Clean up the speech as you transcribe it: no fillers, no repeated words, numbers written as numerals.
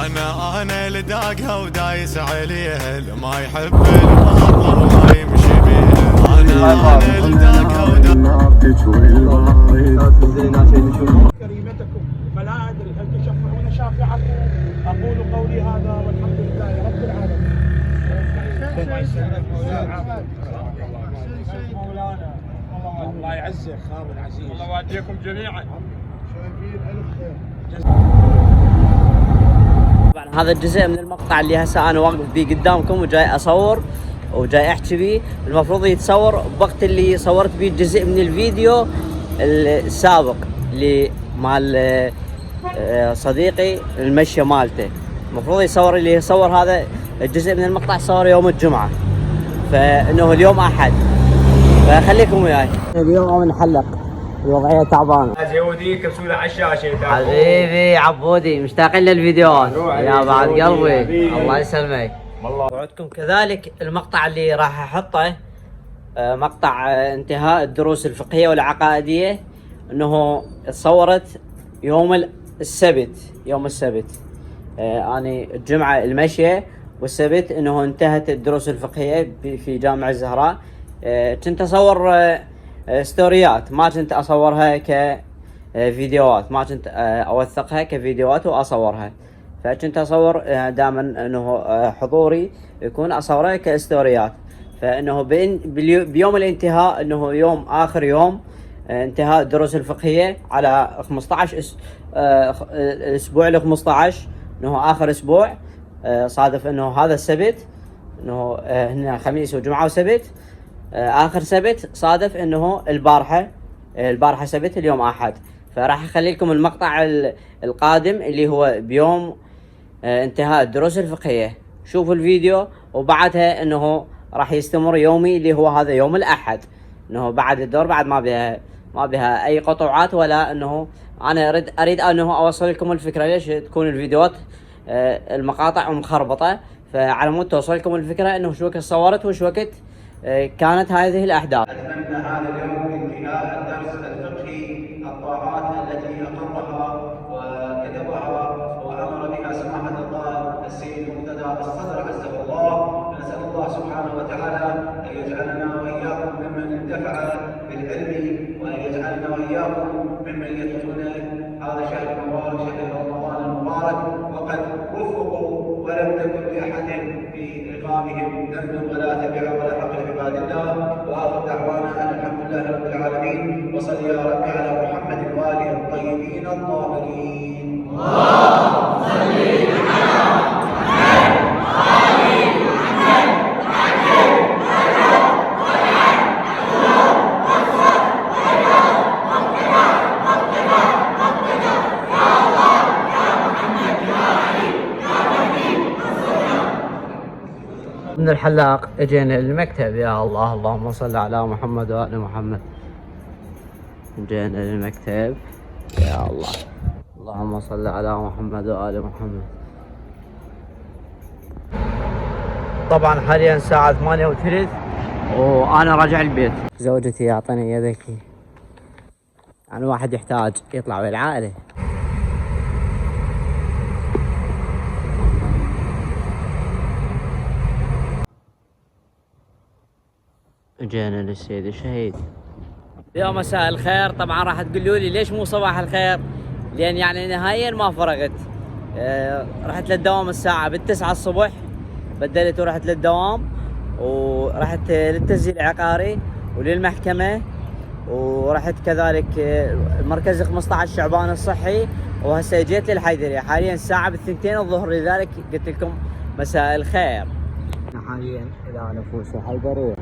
انا لداقها ودايس عليها، اللي ما يحب الباطل ما يمشي بيها. انا لداقها كريمتكم، فلا ادري هل تشفعون شافعكم. اقول قولي هذا والحمد لله رب العالمين. مولانا الله يعزك خالد عزيز، الله يوديكم جميعا. شايفين الف خير. طبعا هذا الجزء من المقطع اللي هسه انا واقف بيه قدامكم وجاي اصور وجاي احكي بيه، المفروض يتصور بوقت اللي صورت بيه جزء من الفيديو السابق اللي مال صديقي المشي مالته. المفروض يصور اللي يصور هذا الجزء من المقطع صور يوم الجمعة، فانه اليوم احد، فخليكم وياي. اليوم نحلق، الوضعية تعبانة. يوديك كبسولة على الشاشة. حبيبي عبودي مشتاقين للفيديوهات يا بعد قلبي، الله يسلمك. وعدكم كذلك المقطع اللي راح احطه مقطع انتهاء الدروس الفقهية والعقائدية، انه تصورت يوم السبت. يوم السبت اني الجمعة المشية والسبت انه انتهت الدروس الفقهية في جامع الزهراء. كنت اصور ستوريات، ما كنت اصورها كفيديوهات، ما كنت اوثقها كفيديوهات واصورها، فكنت اصور دائما انه حضوري يكون اصوره كستوريات. فانه بيوم الانتهاء، انه يوم اخر يوم انتهاء الدروس الفقهية على 15 الاسبوع ال 15، انه اخر اسبوع صادف انه هذا السبت، انه هنا خميس وجمعة وسبت، اخر سبت صادف انه البارحة سبت، اليوم احد. فراح اخلي لكم المقطع القادم اللي هو بيوم انتهاء الدروس الفقهية، شوفوا الفيديو وبعدها انه راح يستمر يومي اللي هو هذا يوم الاحد، انه بعد الدور بعد ما بها اي قطوعات، ولا انه انا اريد انه اوصل لكم الفكرة ليش تكون الفيديوهات المقاطع مخربطة، فعلى مود توصل لكم الفكرة انه شو وقت صورت وش وقت كانت هذه الاحداث. اتمنى هذا اليوم بانتهاء الدرس الفقهي، الطاعات التي اقرها وكتبها وامر بها سماحه الله السيد المقتدى الصدر عزه الله. نسال الله سبحانه وتعالى ان يجعلنا واياكم ممن انتفع بالعلم، وان يجعلنا واياكم ممن يدخلون هذا الشهر المبارك، شهر رمضان المبارك، وقد وفقوا ولم تكن لاحد في رقابهم ذنب ولا تبع ولا حق عباد الله. واخر دعوانا ان الحمد لله رب العالمين، وصل يا رب على محمد واله الطيبين الطاهرين. اللهم صل على من الحلاق اجينا المكتب. يا الله، اللهم صل على محمد وآل محمد. اجينا المكتب يا الله، اللهم صل على محمد وآل محمد. طبعا حاليا الساعة 8:03 وانا راجع البيت. زوجتي اعطاني يدك، يعني واحد يحتاج يطلع بالعائلة. جينا للسيد الشهيد. يا مساء الخير. طبعا راح تقولوا لي ليش مو صباح الخير، لان يعني نهائيا ما فرقت. رحت للدوام الساعة 9 الصبح، بدلت ورحت للدوام، ورحت للتسجيل العقاري وللمحكمة، ورحت كذلك مركز 15 شعبان الصحي، وهسه جيت للحيدرية. حاليا الساعة 2 الظهر، لذلك قلت لكم مساء الخير. حاليا الى نفوس الحيدرية.